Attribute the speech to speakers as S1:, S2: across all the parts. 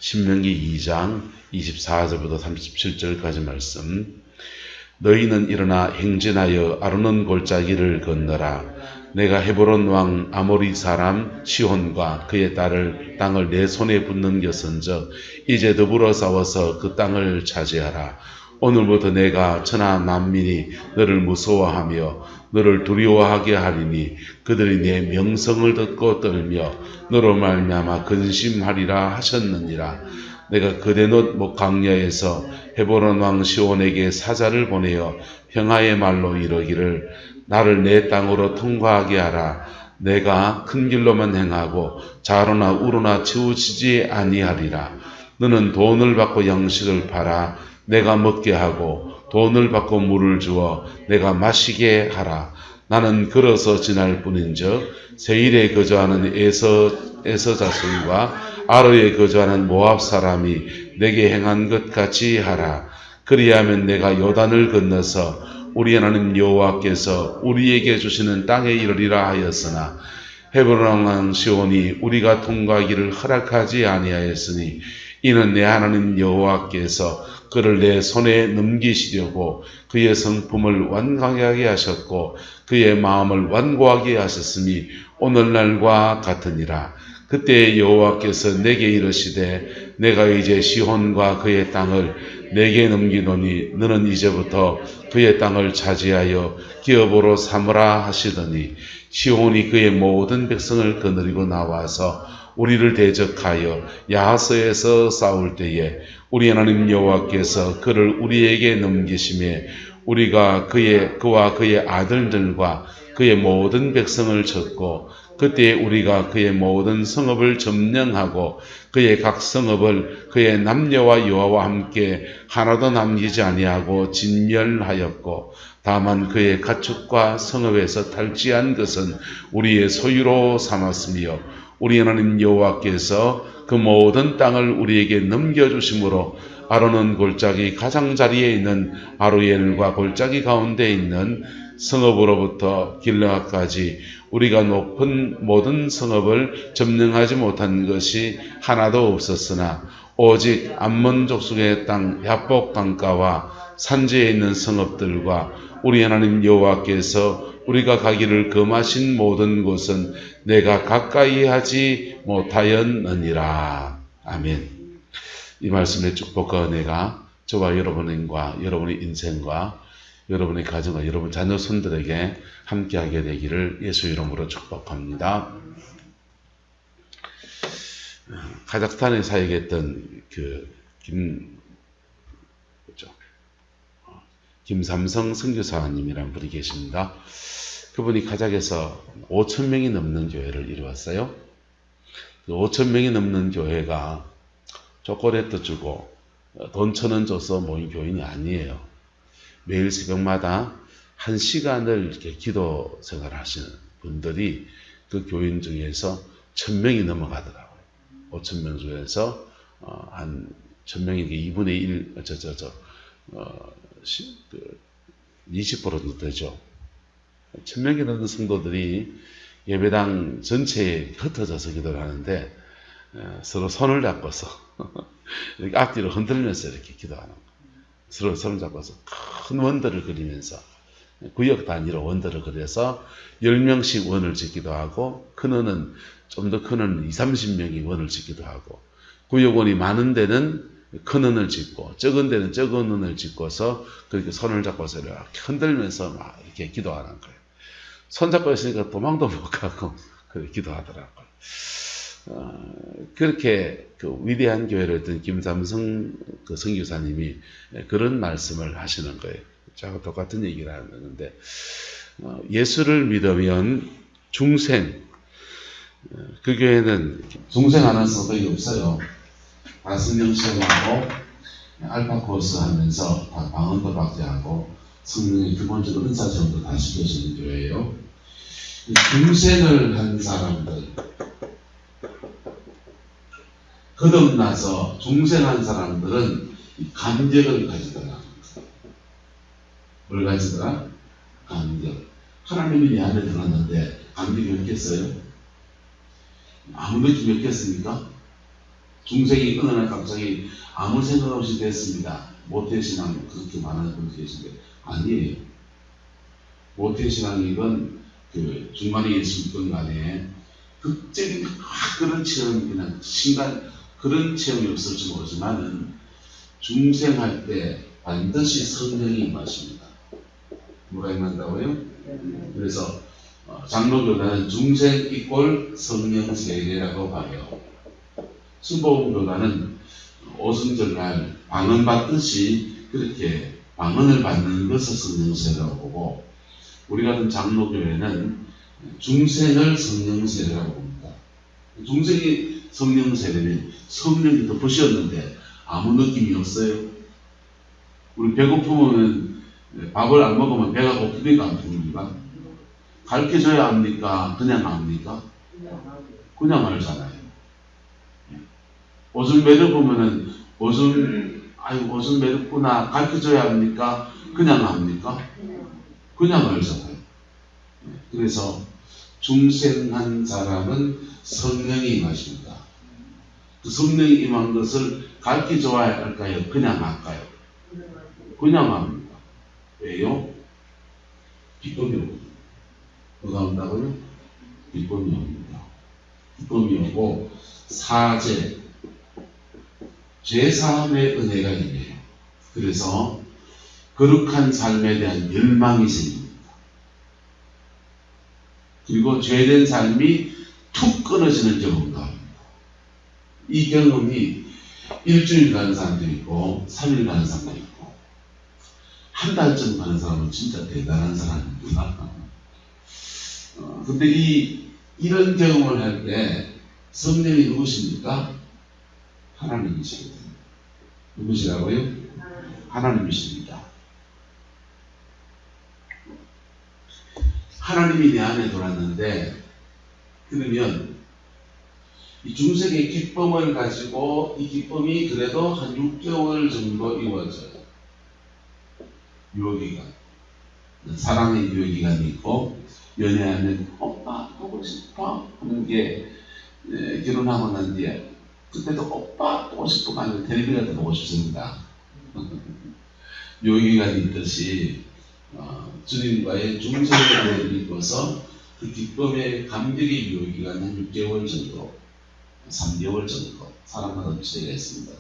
S1: 신명기 2장 24절부터 37절까지 말씀. 너희는 일어나 행진하여 아르논 골짜기를 건너라. 내가 헤브론 왕 아모리 사람 시혼과 그의 땅을 내 손에 붙는 것은즉 이제 더불어 싸워서 그 땅을 차지하라. 오늘부터 내가 천하 만민이 너를 무서워하며 너를 두려워하게 하리니 그들이 내 명성을 듣고 떨며 너로 말미암아 근심하리라 하셨느니라. 내가 그대넛 목강야에서 헤브론 왕 시온에게 사자를 보내어 평화의 말로 이르기를 나를 내 땅으로 통과하게 하라. 내가 큰 길로만 행하고 좌로나 우로나 치우치지 아니하리라. 너는 돈을 받고 양식을 팔아 내가 먹게 하고 돈을 받고 물을 주어 내가 마시게 하라. 나는 걸어서 지날 뿐인즉 세일에 거주하는 에서 자손과 아르에 거주하는 모압 사람이 내게 행한 것 같이 하라. 그리하면 내가 요단을 건너서 우리 하나님 여호와께서 우리에게 주시는 땅에 이르리라 하였으나 헤브론 왕 시온이 우리가 통과하기를 허락하지 아니하였으니 이는 내 하나님 여호와께서 그를 내 손에 넘기시려고 그의 성품을 완강하게 하셨고 그의 마음을 완고하게 하셨음이 오늘날과 같으니라. 그때 여호와께서 내게 이르시되 내가 이제 시혼과 그의 땅을 내게 넘기노니 너는 이제부터 그의 땅을 차지하여 기업으로 삼으라 하시더니 시혼이 그의 모든 백성을 거느리고 나와서 우리를 대적하여 야하스에서 싸울 때에 우리 하나님 여호와께서 그를 우리에게 넘기심에 우리가 그와 그의 아들들과 그의 모든 백성을 쳤고 그때 우리가 그의 모든 성읍을 점령하고 그의 각 성읍을 그의 남녀와 여아와 함께 하나도 남기지 아니하고 진멸하였고 다만 그의 가축과 성읍에서 탈취한 것은 우리의 소유로 삼았으며 우리 하나님 여호와께서 그 모든 땅을 우리에게 넘겨주심으로 아르논 골짜기 가장자리에 있는 아루엘과 골짜기 가운데 있는 성읍으로부터 길르앗까지 우리가 높은 모든 성읍을 점령하지 못한 것이 하나도 없었으나 오직 암몬 족속의 땅 야복 강가와 산지에 있는 성읍들과 우리 하나님 여호와께서 우리가 가기를 금하신 모든 곳은 내가 가까이 하지 못하였느니라. 아멘. 이 말씀의 축복과 은혜가 저와 여러분과 여러분의 인생과 여러분의 가정과 여러분 자녀 손들에게 함께하게 되기를 예수 이름으로 축복합니다. 카자흐스탄에 사역했던 김삼성 선교사님이라는 분이 계십니다. 그분이 카자흐에서 5,000명이 넘는 교회를 이루었어요. 5,000명이 넘는 교회가 초콜릿도 주고 돈 1,000원 줘서 모인 교인이 아니에요. 매일 새벽마다 1시간을 이렇게 기도 생활을 하시는 분들이 그 교인 중에서 1,000명이 넘어가더라고요. 5,000명 중에서 한 1,000명이 2분의 1, 20% 정도 되죠. 1,000명이 넘는 성도들이 예배당 전체에 흩어져서 기도를 하는데 서로 손을 잡고서 이렇게 앞뒤로 흔들면서 이렇게 기도하는 거예요. 서로 손을 잡고서 큰 원더를 그리면서 구역 단위로 원더를 그려서 10명씩 원을 짓기도 하고 큰 원은 좀 더 큰 원은 20-30명이 원을 짓기도 하고 구역원이 많은 데는 큰 원을 짓고 적은 데는 적은 원을 짓고서 그렇게 손을 잡고서 이렇게 흔들면서 막 이렇게 기도하는 거예요. 손 잡고 있으니까 도망도 못 가고 그렇게 기도하더라고요. 그렇게 그 위대한 교회를 했던 김삼성 그 선교사님이 그런 말씀을 하시는 거예요. 저하고 똑같은 얘기를 하는데 예수를 믿으면 중생, 그 교회는 중생하는 성도이 없어요. 다 성령 시험하고 알파 코스 하면서 다 방언도 박제하고 성령의 기본적인 은사 시험도 다 시켜주는 교회예요. 중생을 한 사람들, 거듭나서 중생한 사람들은 감격을 가지더라. 뭘 가지더라? 감격. 하나님이 내 안에 들어왔는데 감격이 없겠어요? 아무 느낌이 없겠습니까? 중생이 어느 날 갑자기 아무 생각 없이 됐습니다. 모태신앙 그렇게 말하는 분들 계신데 아니에요. 모태신앙이건 그 중간에 있었던 간에 극적인 그런 체험, 그냥 신간 그런 체험이 없을지 모르지만은 중생할 때 반드시 성령이 임하십니다. 뭐가 임한다고요? 그래서 장로교단은 중생 이꼴 성령 세례라고 봐요. 순복음교단은 오순절날 방언 받듯이 그렇게 방언을 받는 것을 성령 세례라고 보고, 우리 같은 장로교회는 중생을 성령 세례라고 봅니다. 중생이 성령 세례는 성령이 덮으셨는데 아무 느낌이 없어요. 우리 배고프면 밥을 안 먹으면 배가 고프니까 안 부릅니까? 가르쳐줘야 합니까? 그냥 합니까? 그냥 알잖아요. 오줌 매듭보면은 오줌 매듭구나 가르쳐줘야 합니까? 그냥 합니까? 그냥 알잖아요. 그래서 중생한 사람은 성령이 임하십니다. 그 성령이 임한 것을 가르쳐줘야 할까요? 그냥 할까요? 그냥 합니다. 왜요? 기쁨이 오거든요. 뭐가 온다고요? 기쁨이 옵니다. 기쁨이 오고 사죄, 죄사함의 은혜가 임해요. 그래서 거룩한 삶에 대한 열망이 생깁니다. 그리고 죄된 삶이 툭 끊어지는 경험도 합니다. 이 경험이 일주일 가는 사람도 있고 3일 가는 사람도 있고 한 달쯤 가는 사람은 진짜 대단한 사람입니다. 근데 이런 경험을 할 때 성령이 누구십니까? 하나님이시거든요. 누구시라고요? 하나님이십니다. 하나님이 내 안에 돌았는데, 그러면 이 중생의 기쁨을 가지고 이 기쁨이 그래도 한 6개월 정도 이루어져요. 유효기간. 사랑의 유효기간이 있고, 연애하면 오빠 보고 싶어 하는 게 결혼하고 난 뒤에 그때도 오빠 보고 싶어 하는 텔레비라도 보고 싶습니다. 유효기간이 있듯이 주님과의 중생을 믿고서 그 기쁨의 감격의 유효기간 한 6개월 정도, 3개월 정도 사람마다 차이가 있습니다.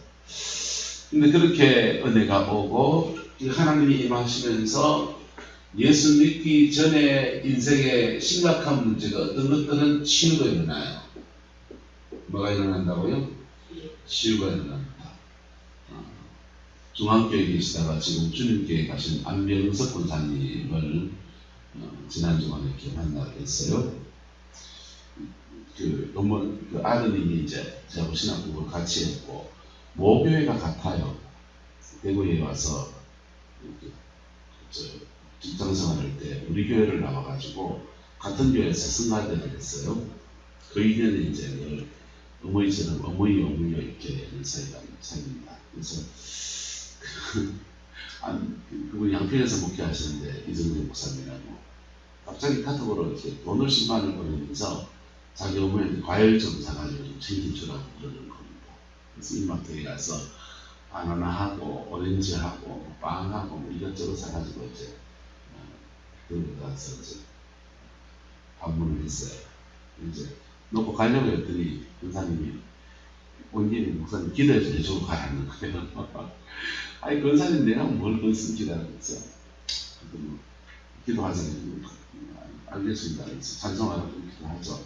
S1: 근데 그렇게 은혜가 오고 하나님이 임하시면서 예수 믿기 전에 인생의 심각한 문제가 어떤 것들은 치유가 일어나요. 뭐가 일어난다고요? 치유가 일어납니다. 중앙교회에 계시다가 지금 주님교회에 가신 안병석 권사님을 지난주간에 이렇게 만나게 했어요. 그 아드님이 이제 저하고 신학부를 같이 했고, 모교회가 같아요. 대구에 와서 직장생활할 때 우리 교회를 나와가지고 같은 교회에서 승가대를 했어요. 그 인연에 이제 늘 어머니처럼 어머니요 이렇게 하는 사이입니다. 그래서 그분 양평에서 목회하시는데 이정재 목사님이라고 갑자기 카톡으로 이렇게 돈을 10만 원을 보내면서 자기 어머니한테 과일 좀 사가지고 좀 챙겨주라고 그러는 겁니다. 그래서 이마트에 가서 바나나하고 오렌지하고 빵하고 뭐 이것저것 사가지고 이제 들고 가서 이제 방문을 했어요. 이제 놓고 가려고 했더니 권사님이 원님이 목사님 기도해 주고 가라는 거예요. 아니 권사님 내가 뭘 그것을 기다렸어. 기도하자니 알겠습니다. 찬송하라 기도하죠.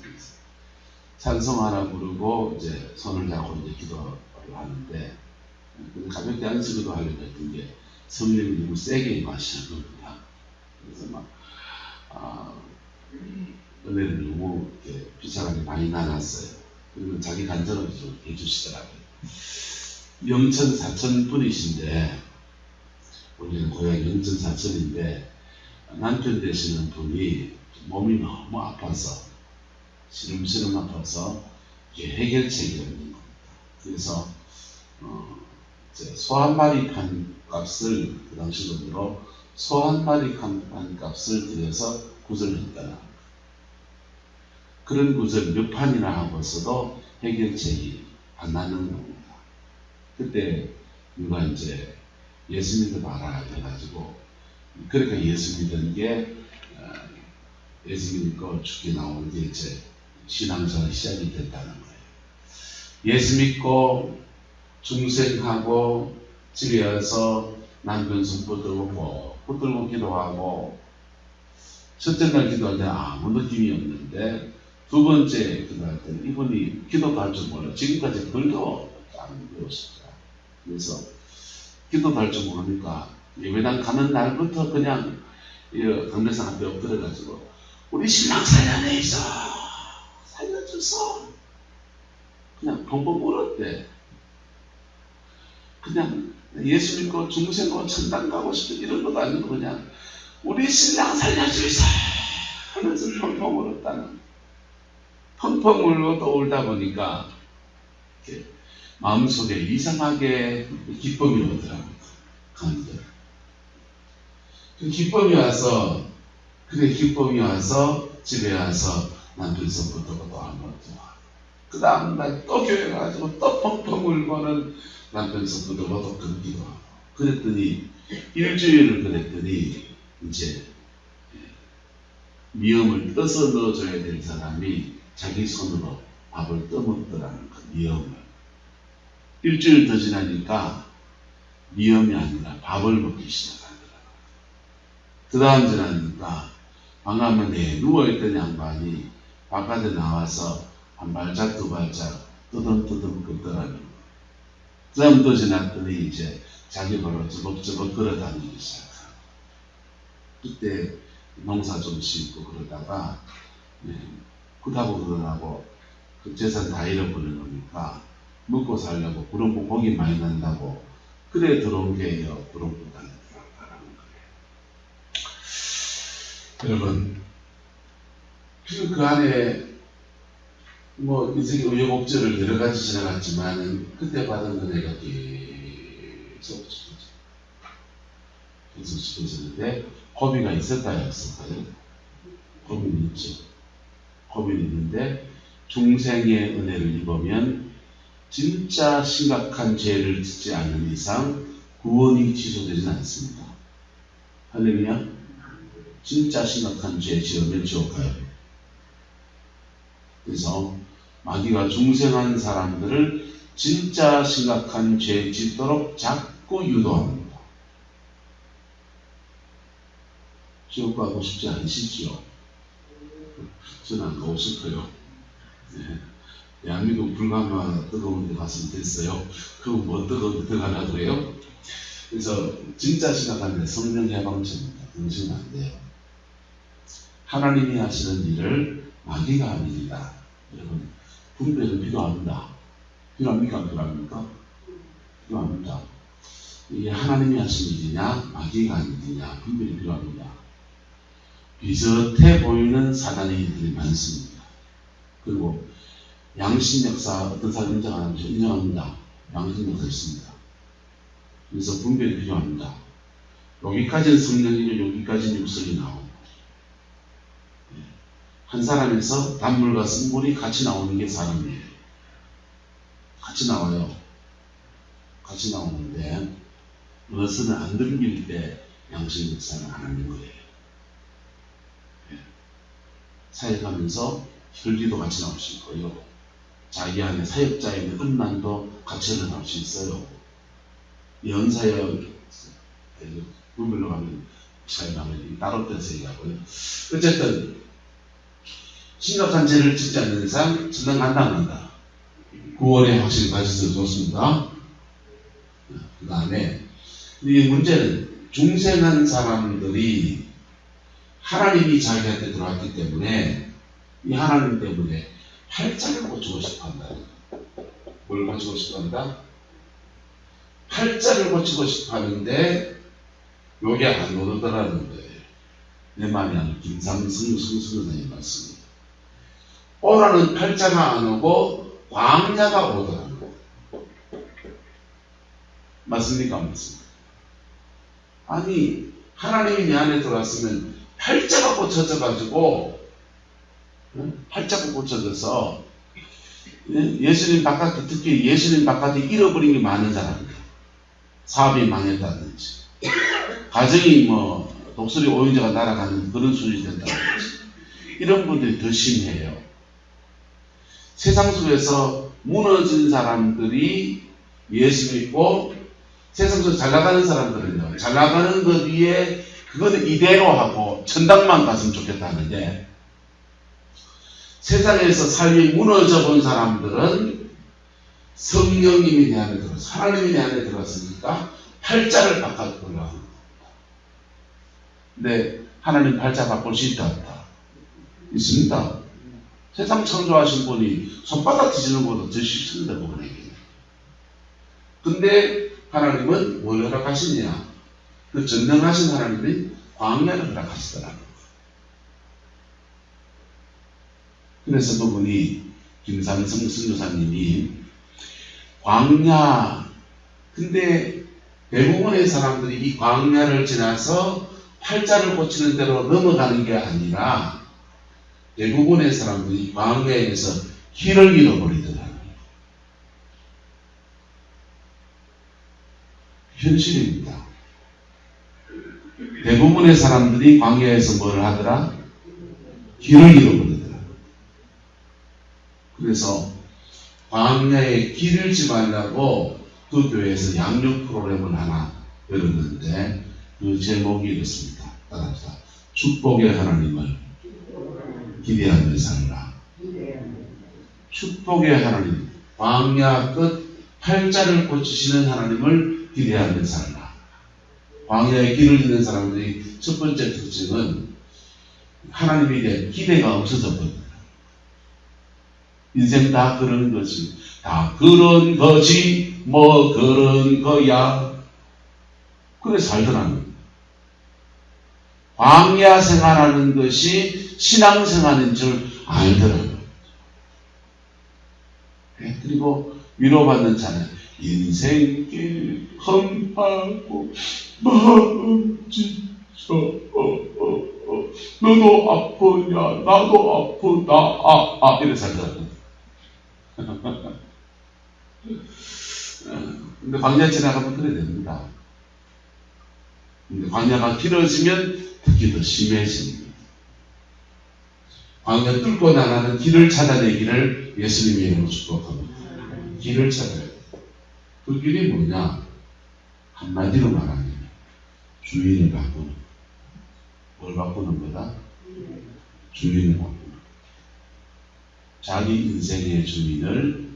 S1: 찬송하라 부르고 이제 손을 잡고 이제 기도를 하는데, 가볍게 안수기도 하려고 했던 게 성령이 너무 세게 임하시는 겁니다. 그래서 막 은혜를 너무 이렇게 비참하게 많이 나눴어요. 그리고 자기 간절을 좀 해주시더라고요. 영천 사천 분이신데, 원래는 고향이 영천 사천인데 남편 되시는 분이 몸이 너무 아파서 시름시름 아파서 해결책이 없는 겁니다. 그래서 소 한 마리 판 값을 그 당시 돈으로 소 한 마리 판 값을 들여서 구슬을 했다. 그런 구슬 몇 판이나 하고서도 해결책이 안 나는 겁니다. 그때 누가 이제 예수 믿어봐라 해가지고, 그러니까 예수 믿은 게 예수 믿고 죽게 나오는 게 이제 신앙생활 시작이 됐다는 거예요. 예수 믿고 중생하고 집에 와서 남편 손 붙들고 기도하고, 첫째 날 기도할 때 아무 느낌이 없는데 두 번째 기도할 때는 이분이 기도도 할 줄 몰라. 지금까지 글도 안 배웠을 거야. 그래서 기도도 할 줄 모르니까 예배당 가는 날부터 그냥 강대상 앞에 엎드려가지고 우리 신랑 살려내서 살려줘서 그냥 펑펑 울었대. 그냥 예수 믿고 중생하고 천당 가고 싶은 이런 것도 아니고 그냥 우리 신랑 살려주이소 하면서 펑펑 울었다는. 펑펑 울고 울다 보니까 마음속에 이상하게 기쁨이 오더라고요. 간절. 그 기쁨이 와서, 기쁨이 와서 집에 와서 남편 손부터 안 먹죠. 그 다음날 또 교회 가가지고 또 펑펑 울고는 남편 손부터 끊기도 하고. 그랬더니 일주일을 그랬더니 이제 미음을 떠서 넣어줘야 될 사람이 자기 손으로 밥을 떠먹더라는 그 미음을. 일주일 더 지나니까 미음이 아니라 밥을 먹기 시작하더라고요. 그 다음 지나니까 방화문에 누워있던 양반이 바깥에 나와서 한 발짝 두 발짝 뜨듬뜨듬 걷더라는 거예요. 그 다음 또 지났더니 이제 자기 발로 저벅저벅 걸어다니기 시작하고, 그때 농사 좀 짓고 그러다가 그렇다고 그러라고 그 재산 다 잃어버린 거니까 먹고 살려고 구렁국 고기 많이 난다고 그래 들어온 게요. 구렁국 단에 들어왔다라는 거예요. 여러분, 그 안에 뭐 인생의 우여곡절을 여러 가지 지나갔지만 그때 받은 은혜가 계속 지켜졌는데, 고비가 있을까요? 없을까요? 고비는 있죠. 고비는 있는데 중생의 은혜를 입으면 진짜 심각한 죄를 짓지 않는 이상 구원이 취소되진 않습니다. 할렐루야. 진짜 심각한 죄 지으면 지옥 가요. 그래서 마귀가 중생한 사람들을 진짜 심각한 죄 짓도록 자꾸 유도합니다. 지옥 가고 싶지 않으시죠? 저는 안 가고 싶어요. 네. 대한민국 불가마 뜨거운 데 갔으면 됐어요. 그럼 뭐 뜨거운 데 들어가려고 그래요? 그래서 진짜 심각한데 성령 해방전입니다. 그러시면 안 돼요. 하나님이 하시는 일을 마귀가 하는 일이다. 여러분, 분별은 필요합니다. 필요합니까? 안 필요합니까? 필요합니다. 이게 하나님이 하시는 일이냐 마귀가 하는 일이냐 분별이 필요합니다. 비슷해 보이는 사단의 일들이 많습니다. 그리고 양심 역사 어떤 사람 인정하는지 인정합니다. 양심 역사 있습니다. 그래서 분별이 필요합니다. 여기까지는 성령이고 여기까지는 육성이 나옵니다. 한 사람에서 단물과 쓴물이 같이 나오는 게 사람이에요. 같이 나와요. 같이 나오는데 어느새는 안 들릴 때 양심 역사를 안 하는 거예요. 사역하면서 혈기도 같이 나올 수 있고요. 자기 안에 사역자에 있는 음란도 같이 나올 수 있어요. 연사역 구별로 가면 사역하면 따로 떼서 얘기하고요. 어쨌든 심각한 죄를 짓지 않는 이상 천당 간다 안 간다. 구원의 확신을 가지셔서 좋습니다. 그 다음에 이 문제는 중생한 사람들이 하나님이 자기한테 들어왔기 때문에 이 하나님 때문에 팔자를 고치고 싶어 한다. 뭘 고치고 싶어 한다? 팔자를 고치고 싶어 하는데 요게 안 오더라는 거예요. 내 마음이 아는 김삼승 선생님 말씀입니다. 오라는 팔자가 안 오고 광야가 오더라는 거예요. 맞습니까? 안 맞습니까? 아니 하나님이 내 안에 들어왔으면 팔자가 고쳐져 가지고 팔자가 고쳐져서 예수님 바깥에, 특히 예수님 바깥에 잃어버린 게 많은 사람들. 사업이 망했다든지, 가정이 독수리 오형제가 날아가는 그런 수준이 된다든지, 이런 분들이 더 심해요. 세상 속에서 무너진 사람들이 예수 믿고, 세상 속에서 잘 나가는 사람들은요, 잘 나가는 것 위에 그거는 이대로 하고 천당만 갔으면 좋겠다는데, 세상에서 삶이 무너져 본 사람들은 성령님이 내 안에 들어서, 하나님이 내 안에 들어왔으니까 팔자를 바꿔보려고 합니다. 근데 하나님 팔자 바꿀 수 있다 없다? 있습니다. 세상 창조하신 분이 손바닥 뒤지는 것보다 더 쉽습니다, 그분에게. 근데 하나님은 뭘 허락하시냐? 그 전능하신 하나님이 광야를 허락하시더라고요. 그래서 그분이, 김상성 선교사님이 광야, 근데 대부분의 사람들이 이 광야를 지나서 팔자를 고치는 대로 넘어가는 게 아니라 대부분의 사람들이 광야에서 길을 잃어버리더라고요. 현실입니다. 대부분의 사람들이 광야에서 뭘 하더라? 길을 잃어버리더라. 그래서 광야에 길을 잃지 말라고 그 교회에서 양육 프로그램을 하나 열었는데 그 제목이 이렇습니다. 따라합시다. 축복의 하나님을 기대하며 살라. 축복의 하나님, 광야 끝 팔자를 고치시는 하나님을 기대하며 살라. 광야의 길을 잃는 사람들이 첫 번째 특징은 하나님에 대한 기대가 없어져 버립니다. 인생 다 그런 거지. 다 그런 거지. 뭐 그런 거야. 그래 살더라는. 광야 생활하는 것이 신앙 생활인 줄 알더라고요. 그리고 위로받는 자는 인생길 험하고 마음 지쳐 너도 아프냐 나도 아프다 이래 살더라고요. 근데 광야 지나가면 그래 됩니다. 근데 광야가 길어지면 특히 더 심해집니다. 광야 뚫고 나가는 길을 찾아내기를 예수님의 이름으로 축복합니다. 길을 찾아야 돼. 그 길이 뭐냐? 한마디로 말하면 주인을 바꾸는. 뭘 바꾸는 거다? 주인을 바꾸는. 자기 인생의 주인을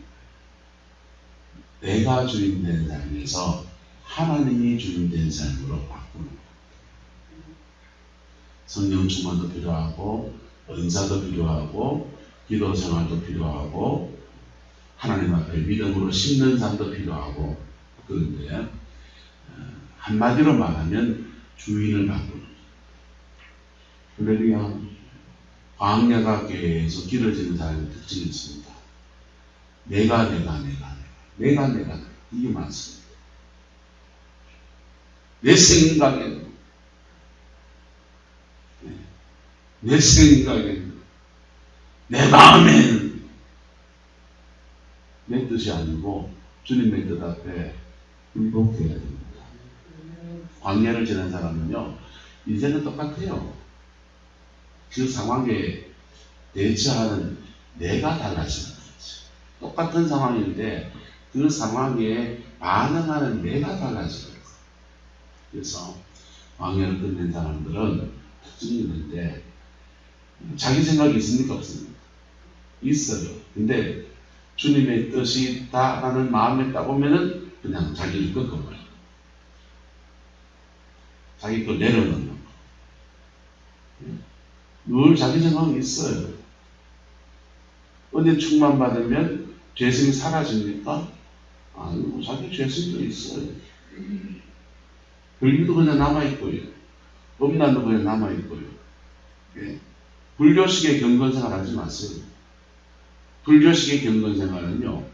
S1: 내가 주인된 삶에서 하나님이 주인된 삶으로 바꾸는 것. 성령 충만도 필요하고 은사도 필요하고 기도 생활도 필요하고 하나님 앞에 믿음으로 심는 삶도 필요하고 그런데 한마디로 말하면 주인을 바꾸는 것. 할렐루야. 광야가 계속 길어지는 사람의 특징이 있습니다. 내가 이게 많습니다. 내 생각에는 내 마음에는 내 뜻이 아니고 주님의 뜻 앞에 굴복해야 됩니다. 광야를 지난 사람은요 이제는 똑같아요. 그 상황에 대처하는 내가 달라지는 거지. 똑같은 상황인데 그 상황에 반응하는 내가 달라지는 거예요. 그래서 광야를 끝낸 사람들은 특징이 있는데 자기 생각이 있습니까? 없습니까? 있어요. 근데 주님의 뜻이 있다라는 마음에 따보면은 그냥 자기를 꺾어버려요. 자기 걸 내려놓는 거. 늘 자기 생각이 있어요. 은혜 충만 받으면 죄성이 사라집니까? 아니고 자기 죄성도 있어요. 불교도 그냥 남아있고요. 음란도 그냥 남아있고요. 예. 불교식의 경건생활 하지 마세요. 불교식의 경건생활은요,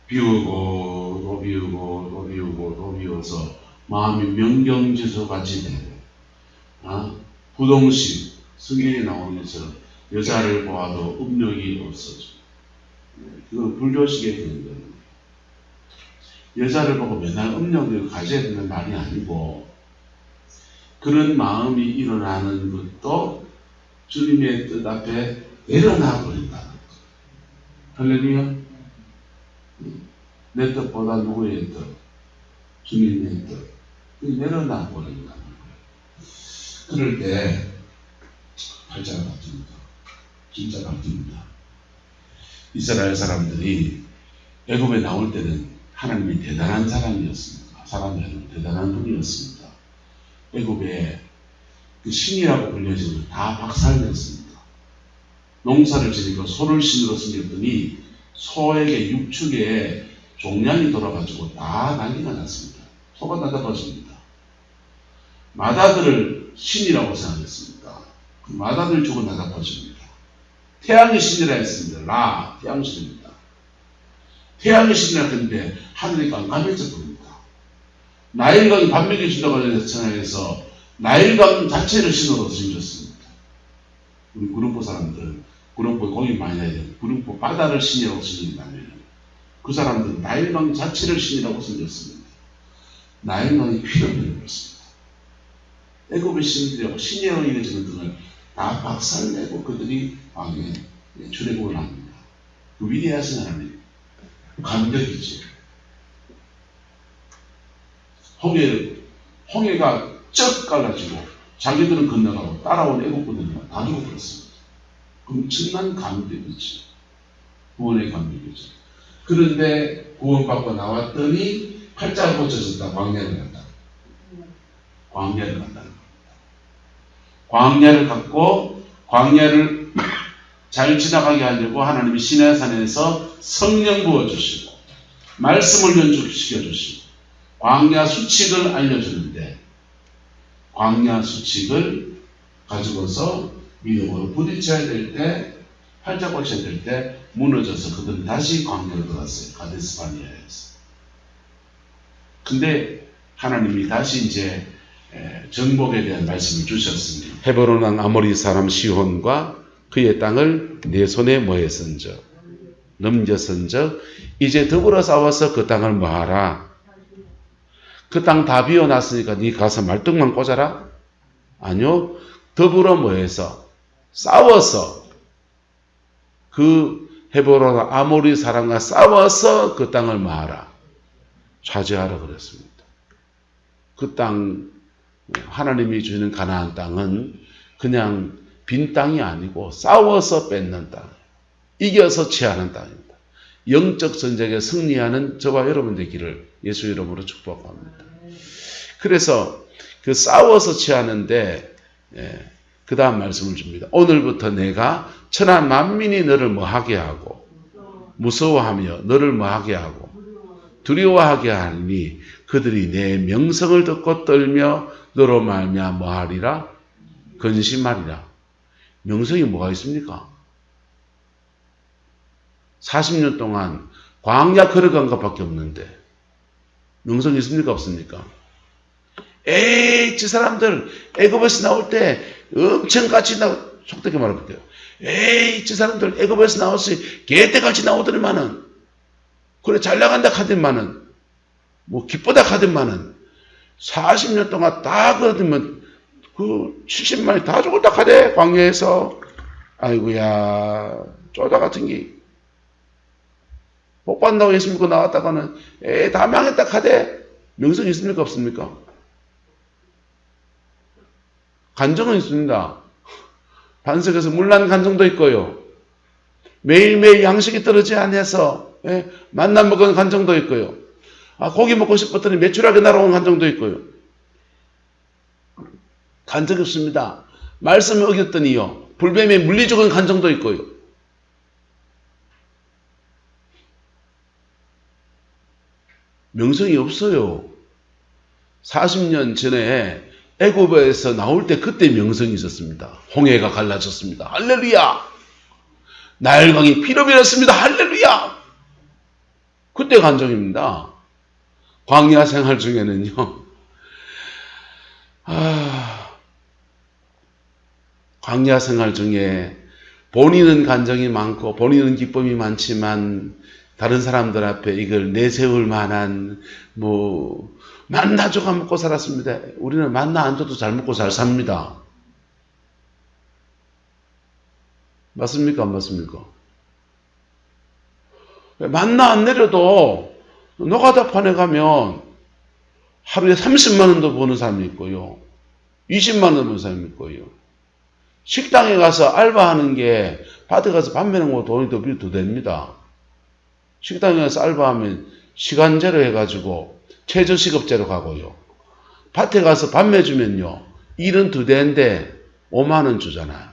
S1: 비우고 또 비우고 또 비우고 또 비워서 마음이 명경지수 같이 되고, 부동식, 성경에 나오는 것처럼 여자를 보아도 음욕이 없어져. 그건 불교식의 그런 여자를 보고 맨날 음욕을 가져야 되는 말이 아니고 그런 마음이 일어나는 것도 주님의 뜻 앞에 내려놔 버린다는 것. 할렐루야. 내 뜻보다 누구의 뜻? 주님의 뜻. 내려놔 버린다는 거예요. 그럴 때 팔자가 바뀝니다. 진짜 바뀝니다. 이스라엘 사람들이 애굽에 나올 때는 하나님이 대단한 사람이었습니다. 대단한 분이었습니다. 애굽에 그 신이라고 불려지는 다 박살냈습니다. 농사를 지니고 소를 신으로 생겼더니 소에게 육축에 종양이 돌아가지고 다 난리가 났습니다. 소가 나다버집니다. 마다들을 신이라고 생각했습니다. 그 마다들 죽은 나다버집니다. 태양의 신이라 했습니다. 라, 태양 신입니다. 태양의 신이라 했는데 하늘이 깜깜해져 버립니다. 나일강이 밥 먹여준다고 생각해서 나일강 자체를 신으로 생겼습니다. 우리 구룡포 사람들은 구룡포에 고기 많이 나야 돼요. 구룡포 바다를 신이라고 생긴다면 그 사람들은 나일강 자체를 신이라고 생겼습니다. 나일강이 피로 변해버렸습니다. 애굽의 신들이라고 신이라고 이루어지는 등을 다 박살내고 그들이 왕에 출애굽을 합니다. 그 위대하신 하나님 감격이지. 홍해가 쩍 갈라지고 자기들은 건너가고 따라온 애국군들은 다 죽어버렸습니다. 엄청난 감격이지. 구원의 감격이지. 그런데 구원받고 나왔더니 팔자가 고쳐졌다. 광야를 간다. 광야를 간다는 겁니다. 광야를 갖고 광야를 잘 지나가게 하려고 하나님이 시내산에서 성령 부어주시고 말씀을 연주시켜주시고 광야 수칙을 알려주는데 광야 수칙을 가지고서 믿음으로 부딪혀야 될 때 팔자 고쳐야 될 때 무너져서 그들은 다시 광야로 들어갔어요. 가데스바니아에서. 근데 하나님이 다시 이제 정복에 대한 말씀을 주셨습니다. 헤브론 왕 아모리 사람 시혼과 그의 땅을 내 손에 뭐했은즉 넘겼은즉 이제 더불어 싸워서 그 땅을 뭐하라. 그 땅 다 비워놨으니까 네 가서 말뚝만 꽂아라? 아니요. 더불어 뭐해서 싸워서 그 헤브론 아모리 사람과 싸워서 그 땅을 뭐하라. 차지하라 그랬습니다. 그 땅 하나님이 주는 가나안 땅은 그냥 빈 땅이 아니고 싸워서 뺏는 땅, 이겨서 취하는 땅입니다. 영적 전쟁에 승리하는 저와 여러분 되기를 예수 이름으로 축복합니다. 그래서 그 싸워서 취하는데 그 다음 말씀을 줍니다. 오늘부터 내가 천하 만민이 너를 뭐하게 하고 무서워하며 너를 뭐하게 하고 두려워하게 하니 그들이 내 명성을 듣고 떨며 너로 말미암아 뭐하리라? 근심하리라. 명성이 뭐가 있습니까? 40년 동안 광야 걸어간 것밖에 없는데 명성이 있습니까? 없습니까? 에이, 저 사람들 애굽에서 나올 때 엄청 같이 속되게 말해볼게요. 에이, 저 사람들 애굽에서 나왔을 때 개떼같이 나오더니만은 그래 잘 나간다 하더니만은 뭐 기쁘다 하더니만은 40년 동안 다 그러더면 그 70만이 다 죽었다 하대 광야에서. 아이고야 쪼다 같은 게 복받는다고 예수 믿고 나왔다가는 다 망했다 하대. 명성이 있습니까? 없습니까? 간정은 있습니다. 반석에서 물난 간정도 있고요. 매일매일 양식이 떨어지지 않아서 만나 먹은 간정도 있고요. 고기 먹고 싶었더니 매출하게 날아온 간정도 있고요. 간정이 없습니다. 말씀을 어겼더니요. 불뱀에 물리 죽은 간정도 있고요. 명성이 없어요. 40년 전에 애굽에서 나올 때 그때 명성이 있었습니다. 홍해가 갈라졌습니다. 할렐루야. 나일강이 피로 변했습니다. 할렐루야. 그때 간정입니다. 광야 생활 중에는요. 광야 생활 중에 본인은 간정이 많고 본인은 기쁨이 많지만 다른 사람들 앞에 이걸 내세울 만한 만나 줘가 먹고 살았습니다. 우리는 만나 안 줘도 잘 먹고 잘 삽니다. 맞습니까? 안 맞습니까? 만나 안 내려도 노가다판에 가면 하루에 30만 원도 버는 사람이 있고요. 20만 원 버는 사람이 있고요. 식당에 가서 알바하는 게 밭에 가서 밥 매는 거 돈이 더 됩니다. 식당에 가서 알바하면 시간제로 해가지고 최저시급제로 가고요. 밭에 가서 밥 매주면요. 일은 2대인데 5만 원 주잖아요.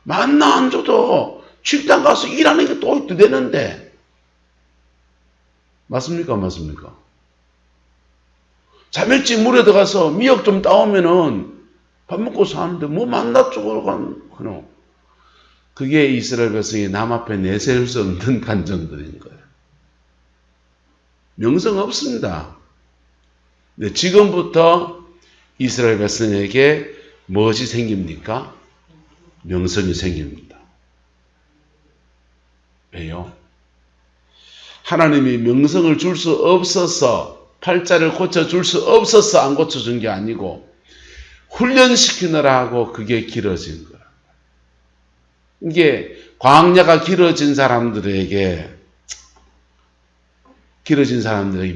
S1: 만나 안 줘도 식당 가서 일하는 게 또 2대는데 맞습니까? 맞습니까? 자멸치 물에 들어가서 미역 좀 따오면은 밥 먹고 사는데 만나 쪽으로 가노. 그게 이스라엘 백성이 남 앞에 내세울 수 없는 간정들인 거예요. 명성 없습니다. 근데 지금부터 이스라엘 백성에게 무엇이 생깁니까? 명성이 생깁니다. 왜요? 하나님이 명성을 줄 수 없어서 팔자를 고쳐줄 수 없어서 안 고쳐준 게 아니고 훈련시키느라고 그게 길어진 거야. 이게 광야가 길어진 사람들에게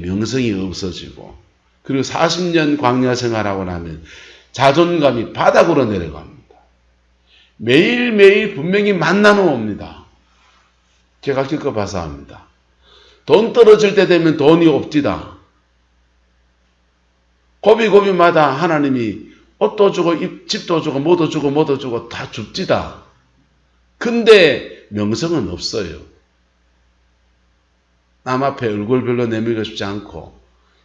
S1: 명성이 없어지고 그리고 40년 광야 생활하고 나면 자존감이 바닥으로 내려갑니다. 매일매일 분명히 만나는 옵니다. 제가 겪어봐서 합니다. 돈 떨어질 때 되면 돈이 없디다. 고비고비마다 하나님이 옷도 주고 집도 주고 뭐도 주고 다 줍디다. 근데 명성은 없어요. 남 앞에 얼굴 별로 내밀고 싶지 않고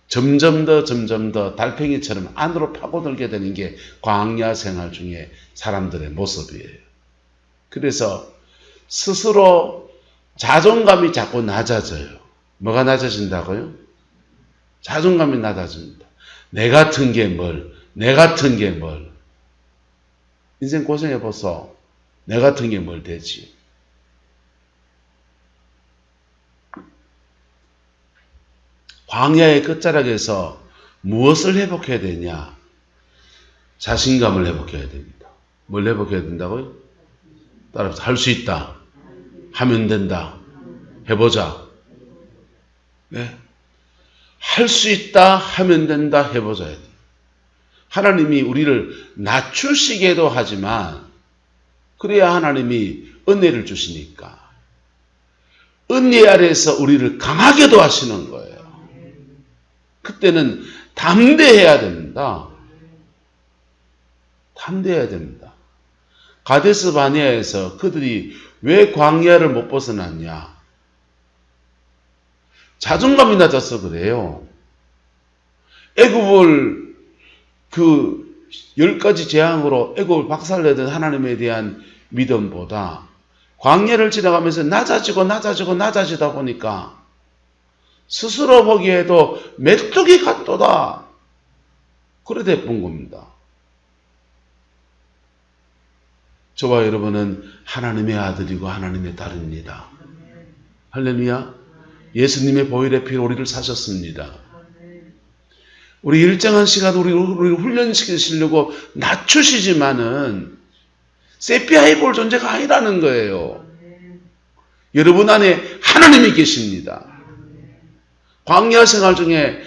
S1: 점점 더 달팽이처럼 안으로 파고들게 되는 게 광야 생활 중에 사람들의 모습이에요. 그래서 스스로 자존감이 자꾸 낮아져요. 뭐가 낮아진다고요? 자존감이 낮아집니다. 내 같은 게 뭘. 인생 고생해보소. 내 같은 게 뭘 되지. 광야의 끝자락에서 무엇을 회복해야 되냐? 자신감을 회복해야 됩니다. 뭘 회복해야 된다고요? 따라서 할 수 있다. 하면 된다. 해보자. 네. 할 수 있다. 하면 된다. 해보자. 하나님이 우리를 낮추시게도 하지만 그래야 하나님이 은혜를 주시니까 은혜 아래에서 우리를 강하게도 하시는 거예요. 그때는 담대해야 됩니다. 담대해야 됩니다. 가데스 바네아에서 그들이 왜 광야를 못 벗어났냐? 자존감이 낮아서 그래요. 애굽을 10가지 재앙으로 애굽을 박살내던 하나님에 대한 믿음보다 광야를 지나가면서 낮아지다 보니까 스스로 보기에도 메뚜기 같도다. 그래 돼본 겁니다. 저와 여러분은 하나님의 아들이고 하나님의 딸입니다. 할렐루야. 예수님의 보혈의 피로 우리를 사셨습니다. 우리 일정한 시간 우리를 훈련시키시려고 낮추시지만은 세피아에 볼 존재가 아니라는 거예요. 여러분 안에 하나님이 계십니다. 광야 생활 중에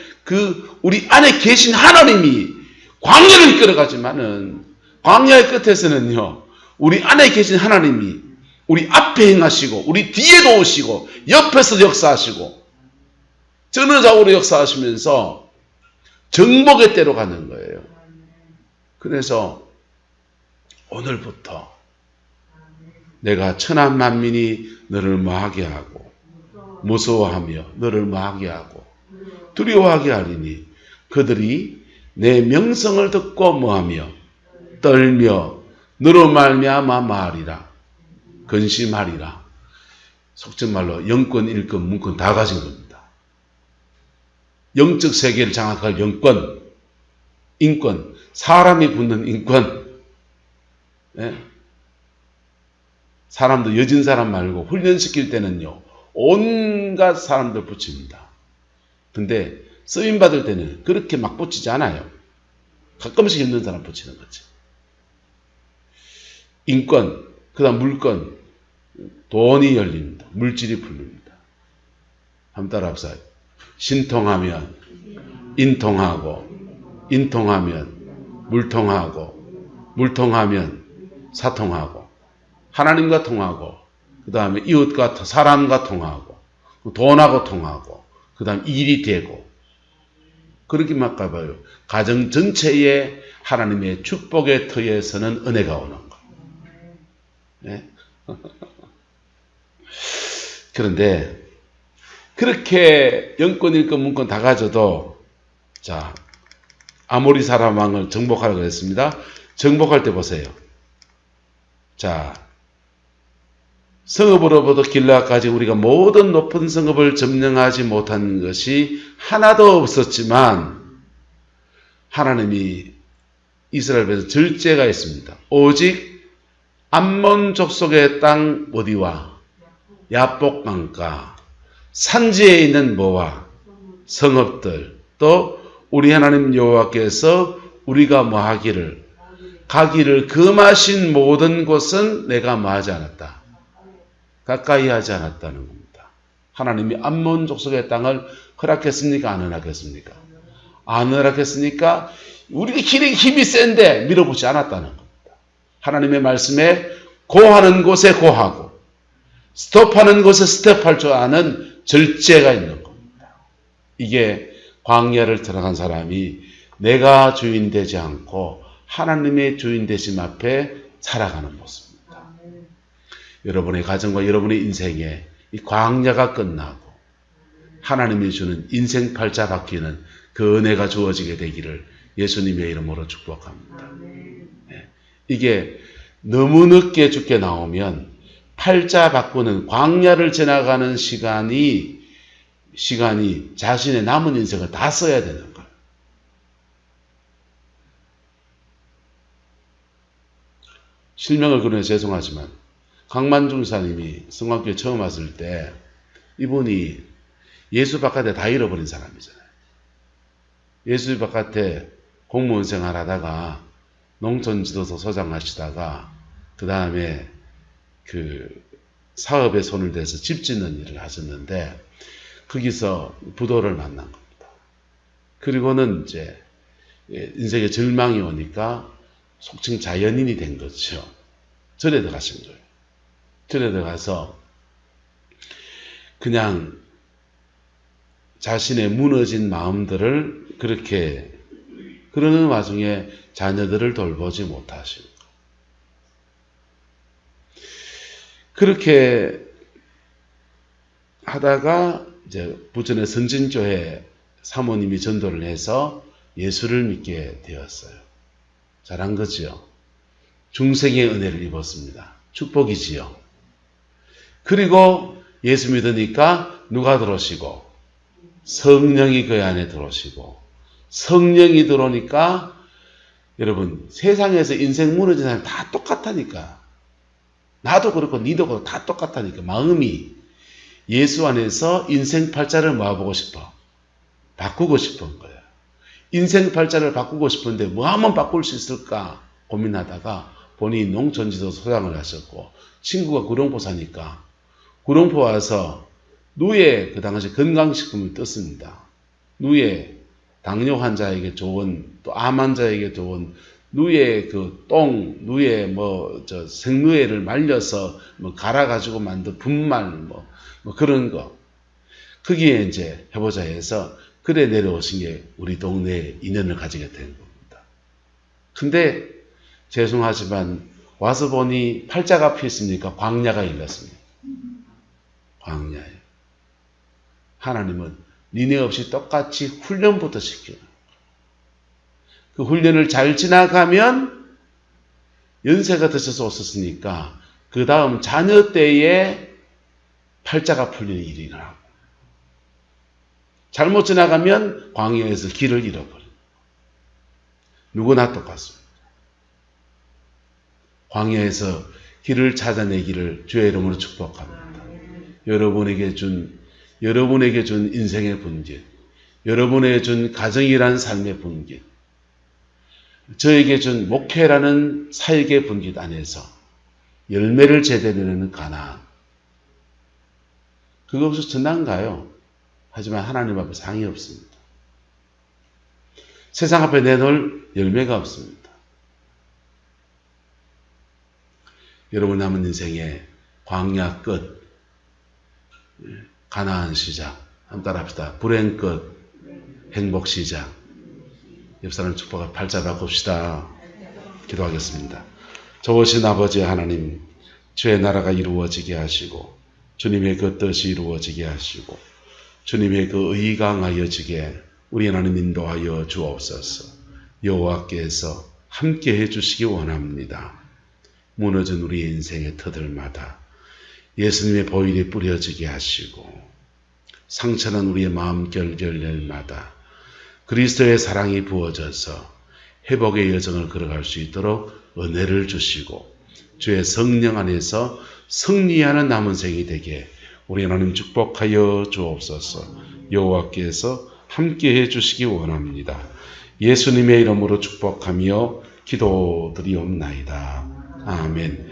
S1: 우리 안에 계신 하나님이 광야를 이끌어가지만은 광야의 끝에서는요, 우리 안에 계신 하나님이 우리 앞에 행하시고 우리 뒤에도 오시고 옆에서 역사하시고 전후좌우로 역사하시면서 정복의 때로 가는 거예요. 그래서 오늘부터 내가 천한 만민이 너를 뭐하게 하고 무서워하며 너를 뭐하게 하고 두려워하게 하리니 그들이 내 명성을 듣고 뭐하며 떨며 너로 말미암아 말이라 근심하리라. 속전말로 영권, 일권, 문권 다 가진 겁니다. 영적 세계를 장악할 영권, 인권, 사람이 붙는 인권, 예? 사람도 여진 사람 말고 훈련시킬 때는요, 온갖 사람들 붙입니다. 근데 쓰임 받을 때는 그렇게 막 붙이지 않아요. 가끔씩 힘든 사람 붙이는 거지. 인권, 그 다음 물건, 돈이 열립니다. 물질이 풀립니다. 한번 따라 합시다. 신통하면 인통하고, 인통하면 물통하고, 물통하면 사통하고, 하나님과 통하고, 그 다음에 이웃과, 사람과 통하고, 돈하고 통하고, 그 다음 일이 되고, 그렇게만 가봐요. 가정 전체에 하나님의 축복의 터에서는 은혜가 오는 거. 네? 그런데 그렇게 영권, 일권, 문권 다 가져도 자, 아모리 사람 왕을 정복하라고 했습니다. 정복할 때 보세요. 자, 성읍으로부터 길라까지 우리가 모든 높은 성읍을 점령하지 못한 것이 하나도 없었지만 하나님이 이스라엘에서 절제가 있습니다. 오직 암몬 족속의 땅 어디와 야복강가 산지에 있는 뭐와 성읍들 또 우리 하나님 여호와께서 우리가 뭐하기를 가기를 금하신 모든 곳은 내가 뭐하지 않았다. 가까이 하지 않았다는 겁니다. 하나님이 암몬 족속의 땅을 허락했습니까? 안 허락했습니까? 안 허락했으니까 우리가 힘이 센데 밀어붙지 않았다는 겁니다. 하나님의 말씀에 고하는 곳에 고하고 스톱하는 곳에 스톱할 줄 아는 절제가 있는 겁니다. 이게 광야를 들어간 사람이 내가 주인 되지 않고 하나님의 주인 되심 앞에 살아가는 모습입니다. 여러분의 가정과 여러분의 인생에 이 광야가 끝나고 하나님이 주는 인생 팔자 바뀌는 그 은혜가 주어지게 되기를 예수님의 이름으로 축복합니다. 네. 이게 너무 늦게 죽게 나오면 팔자 바꾸는 광야를 지나가는 시간이 자신의 남은 인생을 다 써야 되는 거예요. 실명을 그려서 죄송하지만 강만중 사님이 성광교회 처음 왔을 때 이분이 예수 바깥에 다 잃어버린 사람이잖아요. 예수 바깥에 공무원 생활하다가 농촌지도서 소장 하시다가 그 다음에 그 사업에 손을 대서 집 짓는 일을 하셨는데 거기서 부도를 만난 겁니다. 그리고는 이제 인생에 절망이 오니까 속칭 자연인이 된 거죠. 절에 들어가신 거예요. 절에 들어가서 그냥 자신의 무너진 마음들을 그렇게 그러는 와중에 자녀들을 돌보지 못하시고 그렇게 하다가 이제 부천의 선진교회 사모님이 전도를 해서 예수를 믿게 되었어요. 잘한 거지요. 중생의 은혜를 입었습니다. 축복이지요. 그리고 예수 믿으니까 누가 들어오시고 성령이 그 안에 들어오시고 성령이 들어오니까 여러분 세상에서 인생 무너진 사람 다 똑같다니까. 나도 그렇고 니도 그렇고 다 똑같다니까. 마음이 예수 안에서 인생 팔자를 모아보고 싶어. 바꾸고 싶은 거예요. 인생 팔자를 바꾸고 싶은데 뭐 하면 바꿀 수 있을까 고민하다가 본인이 농촌지도 소장을 하셨고 친구가 구룡포 사니까 구룡포 와서 누에 그 당시 건강식품을 떴습니다. 누에 당뇨 환자에게 좋은 또 암 환자에게 좋은 누에 그 똥, 누에 생누에를 말려서 갈아가지고 만든 분말 뭐 그런 거. 거기에 이제 해보자 해서 그래 내려오신 게 우리 동네에 인연을 가지게 된 겁니다. 근데 죄송하지만 와서 보니 팔자가 피었으니까 광야가 일렀습니다. 광야에. 하나님은 니네 없이 똑같이 훈련부터 시켜요. 그 훈련을 잘 지나가면 연세가 드셔서 오셨으니까 그 다음 자녀 때에 팔자가 풀리는 일이 일어나고 잘못 지나가면 광야에서 길을 잃어버려요. 누구나 똑같습니다. 광야에서 길을 찾아내기를 주의 이름으로 축복합니다. 여러분에게 준 인생의 분길, 여러분에게 준 가정이란 삶의 분길, 저에게 준 목회라는 사역의 분길 안에서 열매를 제대로 내는 가나안. 그것이 전난가요? 하지만 하나님 앞에 상이 없습니다. 세상 앞에 내놓을 열매가 없습니다. 여러분 남은 인생의 광야 끝, 가나안 시작, 한번 따라합시다. 불행 끝, 행복 시작. 옆 사람 축복을 팔자 바꿉시다. 기도하겠습니다. 좋으신 아버지 하나님, 주의 나라가 이루어지게 하시고 주님의 그 뜻이 이루어지게 하시고 주님의 그 의가 강하여지게 우리 하나님 인도하여 주옵소서. 여호와께서 함께 해주시기 원합니다. 무너진 우리의 인생의 터들마다 예수님의 보혈이 뿌려지게 하시고 상처난 우리의 마음 결결yer마다 그리스도의 사랑이 부어져서 회복의 여정을 걸어갈 수 있도록 은혜를 주시고 주의 성령 안에서 승리하는 남은 생이 되게 우리 하나님 축복하여 주옵소서. 여호와께서 함께해 주시기 원합니다. 예수님의 이름으로 축복하며 기도드리옵나이다. 아멘.